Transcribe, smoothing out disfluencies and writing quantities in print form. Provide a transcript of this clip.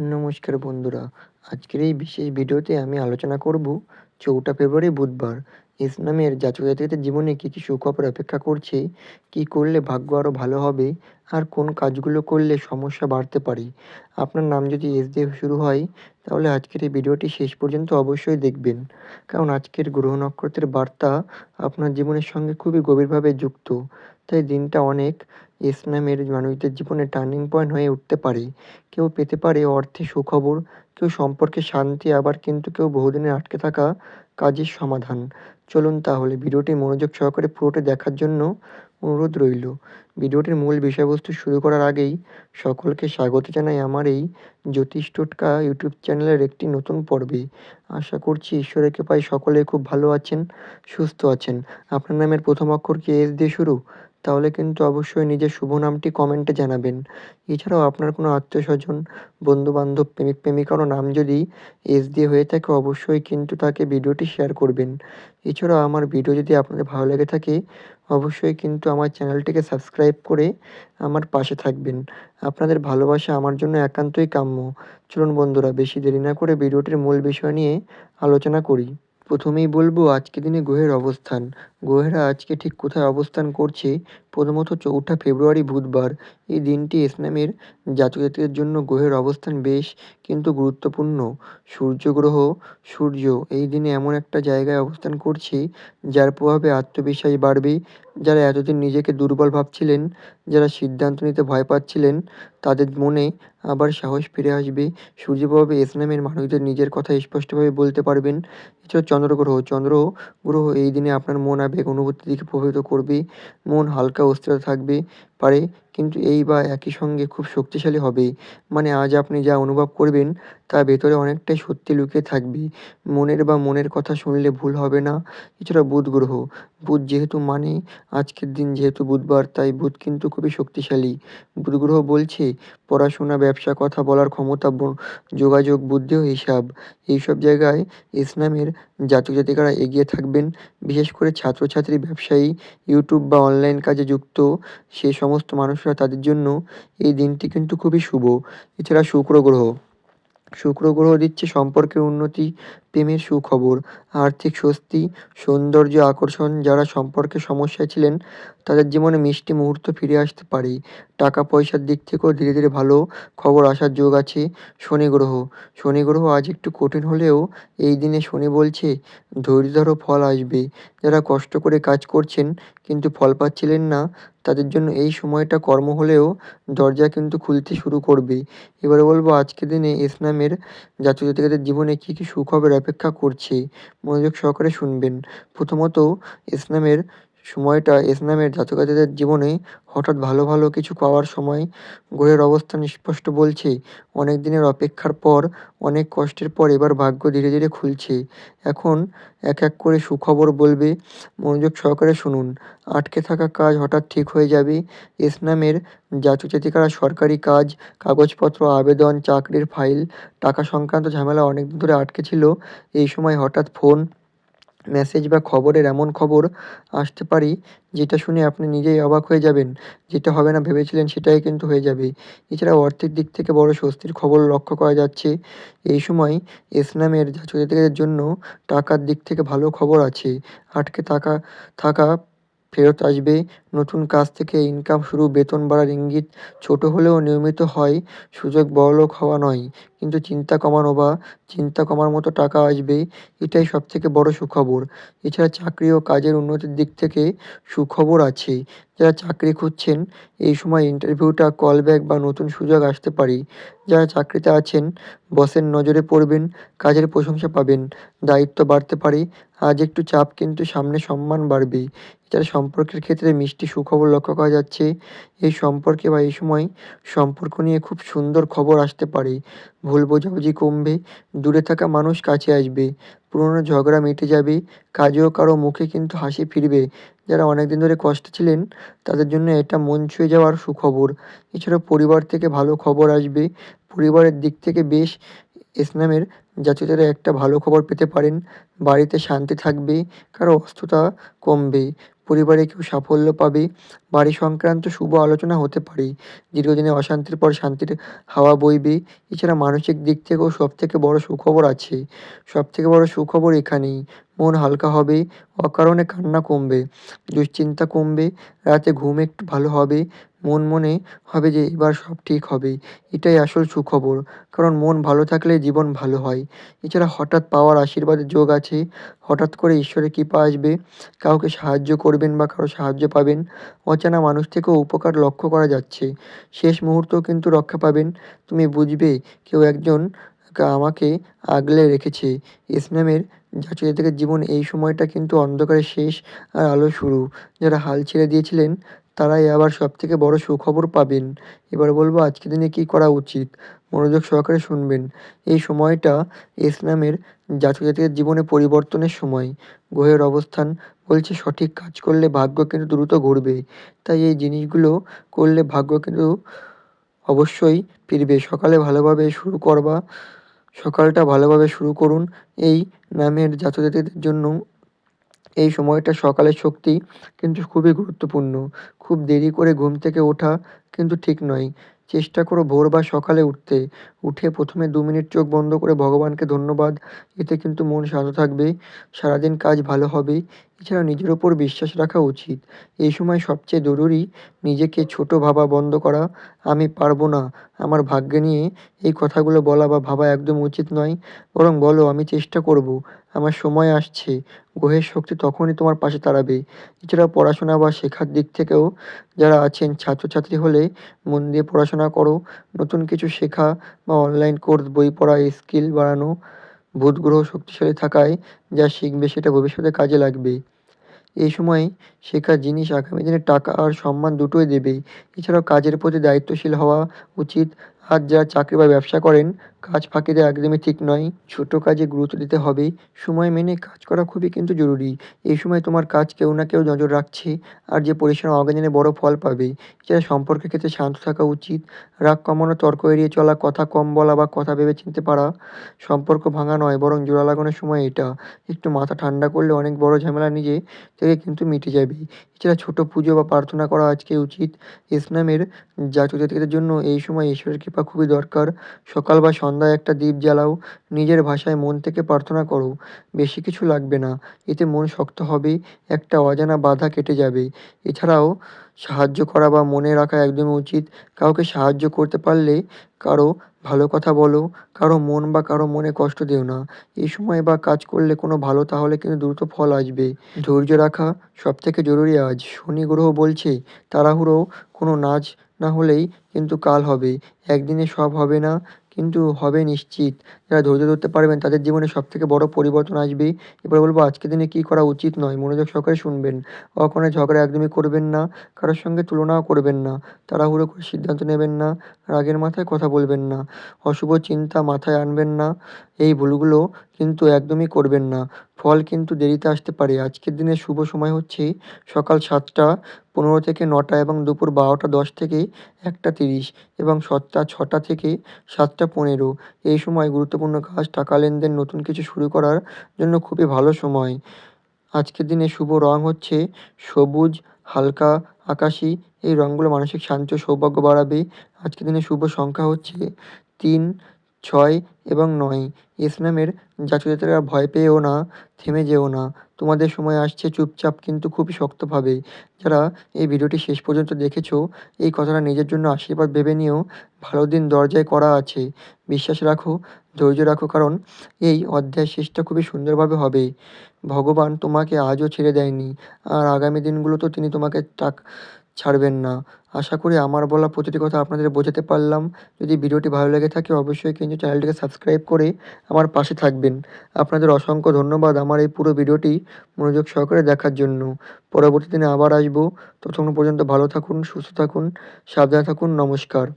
নমস্কার বন্ধুরা, আজকের এই বিশেষ ভিডিওতে আমি আলোচনা করব ৪টা ফেব্রুয়ারি বুধবার ইসলামের জাতক-জাতিকাদের জীবনে কী কী সুখবর অপেক্ষা করছে, কী করলে ভাগ্য আরও ভালো হবে আর কোন কাজগুলো করলে সমস্যা বাড়তে পারে। আপনার নাম যদি এস দিয়ে শুরু হয় তাহলে আজকের এই ভিডিওটি শেষ পর্যন্ত অবশ্যই দেখবেন। কারণ আজকের গ্রহ নক্ষত্রের বার্তা আপনার জীবনের সঙ্গে খুবই গভীরভাবে যুক্ত। তাই দিনটা অনেক ইসলামের মানুষদের জীবনে টার্নিং পয়েন্ট হয়ে উঠতে পারে। কেউ পেতে পারে অর্থে সুখবর, কেউ সম্পর্কে শান্তি, আবার কিন্তু কেউ বহুদিনের আটকে থাকা কাজের সমাধান। চলুন তাহলে ভিডিওটি মনোযোগ সহকারে পুরোটা দেখার জন্য অনুরোধ রইল। ভিডিওটির মূল বিষয়বস্তু শুরু করার আগেই সকলকে স্বাগত জানাই আমার এই জ্যোতিষ টোটকা ইউটিউব চ্যানেলের একটি নতুন পর্বে। আশা করছি ঈশ্বরের কৃপায় সকলে খুব ভালো আছেন, সুস্থ আছেন। আপনার নামের প্রথম অক্ষর কি এস দিয়ে শুরু? তাহলে কিন্তু অবশ্যই নিজের শুভ নামটি কমেন্টে জানাবেন। এছাড়াও আপনার কোনো আত্মীয়স্বজন, বন্ধু-বান্ধব, প্রেমিক-প্রেমিকারও নাম যদি এস দিয়ে হয়ে থাকে অবশ্যই কিন্তু তাকে ভিডিওটি শেয়ার করবেন। এছাড়াও আমার ভিডিও যদি আপনাদের ভালো লেগে থাকে অবশ্যই কিন্তু আমার চ্যানেলটিকে সাবস্ক্রাইব করে আমার পাশে থাকবেন। আপনাদের ভালোবাসা আমার জন্য একান্তই কাম্য। চলুন বন্ধুরা, বেশি দেরি না করে ভিডিওটির মূল বিষয় নিয়ে আলোচনা করি। প্রথমেই বলব আজকের দিনে গ্রহের অবস্থান। গ্রহেরা আজকে ঠিক কোথায় অবস্থান করছে? প্রথমত ৪ঠা ফেব্রুয়ারি বুধবার। এই দিনটি ইসলামের জাতক-জাতিকাদের জন্য গ্রহের অবস্থান বেশ কিন্তু গুরুত্বপূর্ণ। সূর্য এই দিনে এমন একটা জায়গায় অবস্থান করছে যার প্রভাবে আত্মবিশ্বাস বাড়বে। যারা এতদিন নিজেকে দুর্বল ভাবছিলেন, যারা সিদ্ধান্ত নিতে ভয় পাচ্ছিলেন, তাদের মনে আবার সাহস ফিরে আসবে। সূর্যের প্রভাবে ইসলামের মানুষদের নিজের কথা স্পষ্টভাবে বলতে পারবেন। এছাড়াও চন্দ্র গ্রহ এই দিনে আপনার মন, আবেগ, অনুভূতির দিকে প্রভাবিত করবে। মন হালকা অস্থিরতা থাকবে পারে, কিন্তু এই বা একই সঙ্গে খুব শক্তিশালী হবে। মানে আজ আপনি যা অনুভব করবেন তা ভেতরে অনেকটাই সত্যি লুকিয়ে থাকবে। মনের কথা শুনলে ভুল হবে না। এছাড়া বুধ যেহেতু মানে আজকের দিন যেহেতু বুধবার, তাই বুধ কিন্তু খুবই শক্তিশালী। বুধ গ্রহ বলছে পড়াশোনা, ব্যবসা, কথা বলার ক্ষমতা, যোগাযোগ, বুদ্ধি ও হিসাব। এইসব জায়গায় ইসলামের জাতক-জাতিকারা এগিয়ে থাকবেন। বিশেষ করে ছাত্রছাত্রী, ব্যবসায়ী, ইউটিউব বা অনলাইন কাজে যুক্ত সে সমস্ত মানুষরা, তাদের জন্য এই দিনটি কিন্তু খুবই শুভ। এছাড়া শুক্র গ্রহ দিচ্ছে সম্পর্কের উন্নতি, প্রেমের সুখবর, আর্থিক স্বস্তি, সৌন্দর্য, আকর্ষণ। যারা সম্পর্কে সমস্যায় ছিলেন তাদের জীবনে মিষ্টি মুহূর্ত ফিরে আসতে পারে। টাকা পয়সার দিক থেকেও ধীরে ধীরে ভালো খবর আসার যোগ আছে। শনি গ্রহ আজ একটু কঠিন হলেও এই দিনে শনি বলছে ধৈর্য ধরো, ফল আসবে। যারা কষ্ট করে কাজ করছেন কিন্তু ফল পাচ্ছিলেন না, তাদের জন্য এই সময়টা কর্ম হলেও দরজা কিন্তু খুলতে শুরু করবে। এবারে বলব আজকের দিনে ইসলামের জাতক-জাতিকাদের জীবনে কী কী সুখবর অপেক্ষা করছে। মনোযোগ সহকারে শুনবেন। প্রথমত ইসলামের জাতক-জাতিকাদের জীবনে হঠাৎ ভালো কিছু পাওয়ার সময়। গ্রহের অবস্থান স্পষ্ট বলছে অনেক দিনের অপেক্ষার পর, অনেক কষ্টের পর এবার ভাগ্য ধীরে ধীরে খুলছে। এখন এক এক করে সুখবর বলবে, মনোযোগ সহকারে শুনুন। আটকে থাকা কাজ হঠাৎ ঠিক হয়ে যাবে। ইসলামের জাতক-জাতিকারা সরকারি কাজ, কাগজপত্র, আবেদন, চাকরির ফাইল, টাকা সংক্রান্ত ঝামেলা অনেকদিন ধরে আটকে ছিল। এই সময় হঠাৎ ফোন, মেসেজ বা খবরের এমন খবর আসতে পারে যেটা শুনে আপনি নিজেই অবাক হয়ে যাবেন। যেটা হবে না ভেবেছিলেন সেটাই কিন্তু হয়ে যাবে। এছাড়াও অর্থের দিক থেকে বড় স্বস্তির খবর লক্ষ্য করা যাচ্ছে। এই সময় ইসলামের জাতক-জাতিকাদের জন্য টাকার দিক থেকে ভালো খবর আছে। আটকে থাকা ফেরত আসবে। নতুন কাজ থেকে ইনকাম শুরু, বেতন বাড়ার ইঙ্গিত ছোট হলেও নিয়মিত হয়। সুযোগ বড়লোক হওয়া নয়, কিন্তু চিন্তা কমার মতো টাকা আসবে। এটাই সবথেকে বড় সুখবর। এছাড়া চাকরি ও কাজের উন্নতির দিক থেকে সুখবর আছে। যারা চাকরি খুঁজছেন এই সময় ইন্টারভিউটা, কল ব্যাক বা নতুন সুযোগ আসতে পারে। যারা চাকরিতে আছেন বসের নজরে পড়বেন, কাজের প্রশংসা পাবেন, দায়িত্ব বাড়তে পারে। আজ একটু চাপ কিন্তু সামনে সম্মান বাড়বে। এছাড়া সম্পর্কের ক্ষেত্রে মিষ্টি সুখবর লক্ষ্য করা যাচ্ছে। এই সময় সম্পর্ক নিয়ে খুব সুন্দর খবর আসতে পারে। ভুল বোঝাবুঝি কমবে, দূরে থাকা মানুষ কাছে আসবে, পুরনো ঝগড়া মিটে যাবে, কাজেও কারো মুখে কিন্তু হাসি ফিরবে। যারা অনেকদিন ধরে কষ্টে ছিলেন তাদের জন্য এটা মন ছুঁয়ে যাওয়ার সুখবর। এছাড়াও পরিবার থেকে ভালো খবর আসবে। পরিবারের দিক থেকে বেশ ইসলামের জাতকরা একটা ভালো খবর পেতে পারেন। বাড়িতে শান্তি থাকবে, কারো অসুস্থতা কমবে, পরিবারে কেউ সাফল্য পাবে, বাড়ি সংক্রান্ত শুভ আলোচনা হতে পারে। দীর্ঘদিনের অশান্তির পর শান্তির হাওয়া বইবে। এছাড়া মানসিক দিক থেকেও সবথেকে বড় সুখবর আছে। সবথেকে বড় সুখবর এখানেই। মন হালকা হবে, অকারণে কান্না কমবে, দুশ্চিন্তা কমবে, রাতে ঘুম একটু ভালো হবে, মনে হবে যে এবার সব ঠিক হবে। এটাই আসল সুখবর। কারণ মন ভালো থাকলে জীবন ভালো হয়। এছাড়া হঠাৎ পাওয়ার আশীর্বাদের যোগ আছে। হঠাৎ করে ঈশ্বরের কৃপা আসবে। কাউকে সাহায্য করবেন বা কারো সাহায্য পাবেন। অচেনা মানুষ থেকেও উপকার লক্ষ্য করা যাচ্ছে। শেষ মুহূর্তেও কিন্তু রক্ষা পাবেন। তুমি বুঝবে কেউ একজন আমাকে আগলে রেখেছে। ইসলামের জাতীয়তাকে জীবন এই সময়টা কিন্তু অন্ধকারের শেষ আর আলোর শুরু। যারা হাল ছেড়ে দিয়েছিলেন তারাই আবার সবথেকে বড় সুখবর পাবেন। এবার বলব আজকের দিনে কী করা উচিত? মনোযোগ সহকারে শুনবেন। এই সময়টা ইসলামের জাতীয়তার জীবনে পরিবর্তনের সময়। গ্রহের অবস্থান বলছে সঠিক কাজ করলে ভাগ্য কিন্তু দ্রুত ঘুরবে। তাই এই জিনিসগুলো করলে ভাগ্য কিন্তু অবশ্যই ফিরবে। সকালটা ভালোভাবে শুরু করুন। এই নামের জাতজাতিদের জন্য এই সময়টা সকালের শক্তি কিন্তু খুবই গুরুত্বপূর্ণ। খুব দেরি করে ঘুম থেকে ওঠা কিন্তু ঠিক নয়। চেষ্টা করো ভোর বা সকালে উঠতে। উঠে ১ম এ ২ মিনিট চোখ বন্ধ করে ভগবানকে ধন্যবাদ। এতে কিন্তু মন শান্ত থাকবে। সারাদিন কাজ ভালো হবে। এছাড়া নিজের ওপর বিশ্বাস রাখা উচিত। এই সময় সবচেয়ে জরুরি নিজেকে ছোট ভাবা বন্ধ করা। আমি পারব না, আমার ভাগ্য নিয়ে এই কথাগুলো বলা বা ভাবা একদম উচিত নয়। বরং বলো আমি চেষ্টা করব। আমার সময় আসছে। গ্রহের শক্তি তখনই তোমার পাশে দাঁড়াবে। এছাড়া পড়াশোনা বা শেখার দিক থেকেও যারা আছেন ছাত্রছাত্রী হলে মন দিয়ে পড়াশোনা করো। নতুন কিছু শেখা বা অনলাইন কোর্স, বই পড়া, স্কিল বাড়ানো। বুধ গ্রহ শক্তিশালী থাকায় যা শিখবে সেটা ভবিষ্যতে কাজে লাগবে। এই সময় শেখা জিনিস আগামী দিনে টাকা আর সম্মান দুটোই দেবে। এছাড়াও কাজের প্রতি দায়িত্বশীল হওয়া উচিত। আর যারা চাকরি বা ব্যবসা করেন, কাজ ফাঁকি দেওয়া একদমই ঠিক নয়। ছোট কাজে গুরুত্ব দিতে হবে। সময় মেনে কাজ করা খুবই কিন্তু জরুরি। এই সময় তোমার কাজ কেউ না কেউ নজর রাখছে। আর যে পরিশ্রম আগামী দিনে বড় ফল পাবে। এছাড়া সম্পর্কের ক্ষেত্রে শান্ত থাকা উচিত। রাগ কমানো, তর্ক এড়িয়ে চলা, কথা কম বলা বা কথা ভেবে চিনতে পারা। সম্পর্ক ভাঙা নয় বরং জোড়া লাগানোর সময় এটা। একটু মাথা ঠান্ডা করলে অনেক বড় ঝামেলা নিজে থেকে কিন্তু মিটে যাবে। এছাড়া ছোট পুজো বা প্রার্থনা করা আজকে উচিত। ইসলামের জাতীয়তাদের জন্য এই সময় ঈশ্বরের কৃপা খুবই দরকার। সকাল বা সন্ধ্যায় একটা দীপ জ্বালাও। নিজের ভাষায় মন থেকে প্রার্থনা করো। বেশি কিছু লাগবে না। এতে মন শক্ত হবে। একটা অজানা বাধা কেটে যাবে। এছাড়াও সাহায্য করা বা মনে রাখা একদমই উচিত। কাউকে সাহায্য করতে পারলে কারো ভালো কথা বলো। কারো মন বা কারো মনে কষ্ট দিও না। এই সময় বা কাজ করলে কোনো ভালো তাহলে কিন্তু দ্রুত ফল আসবে। ধৈর্য রাখা সবথেকে জরুরি আজ। শনি গ্রহ বলছে তাড়াহুড়ো কোনো না হলেই কিন্তু কাল হবে। একদিনে সব হবে না, কিন্তু হবে নিশ্চিত। যারা ধৈর্য ধরতে পারবেন তাদের জীবনে সবথেকে বড় পরিবর্তন আসবে। এবার বলব আজকের দিনে কী করা উচিত নয়? মনোযোগ সহকারে শুনবেন। অকারণে ঝগড়া একদমই করবেন না। কারো সঙ্গে তুলনাও করবেন না। তাড়াহুড়ো করে সিদ্ধান্ত নেবেন না। রাগের মাথায় কথা বলবেন না। অশুভ চিন্তা মাথায় আনবেন না। এই ভুলগুলো কিন্তু একদমই করবেন না। ফল কিন্তু দেরিতে আসতে পারে। আজকের দিনের শুভ সময় হচ্ছে সকাল ৭টা ১৫ থেকে ৯টা এবং দুপুর ১২টা ১০ থেকে ১টা ৩০ এবং ৬টা থেকে ৭টা ১৫। এই সময় গুরুত্বপূর্ণ কাজ, টাকা লেনদেন, নতুন কিছু শুরু করার জন্য খুবই ভালো সময়। আজকের দিনে শুভ রং হচ্ছে সবুজ, হালকা আকাশি। এই রংগুলো মানসিক শান্তি ও সৌভাগ্য বাড়াবে। আজকের দিনে শুভ সংখ্যা হচ্ছে ৩, ৬ এবং ৯। ইসলামের জাতীয়তারা ভয় পেয়েও না, থেমে যেও না। তোমাদের সময় আসছে, চুপচাপ কিন্তু খুবই শক্তভাবে। যারা এই ভিডিওটি শেষ পর্যন্ত দেখেছো, এই কথাটা নিজের জন্য আশীর্বাদ ভেবে নিও। ভালো দিন দরজায় কড়া আছে। বিশ্বাস রাখো, ধৈর্য রাখো, কারণ এই অধ্যায়ের শেষটা খুবই সুন্দরভাবে হবে। ভগবান তোমাকে আজও ছেড়ে দেয়নি। আর আগামী দিনগুলোতেও তিনি তোমাকে ছাড়বেন না। আশা করি আমার বলা প্রতিটি কথা আপনাদের বোঝাতে পারলাম। যদি ভিডিওটি ভালো লেগে থাকে অবশ্যই কিন্তু চ্যানেলটিকে সাবস্ক্রাইব করে আমার পাশে থাকবেন। আপনাদের অসংখ্য ধন্যবাদ আমার এই পুরো ভিডিওটি মনোযোগ সহকারে দেখার জন্য। পরবর্তী দিনে আবার আসবো। ততক্ষণ পর্যন্ত ভালো থাকুন, সুস্থ থাকুন, সাবধানে থাকুন। নমস্কার।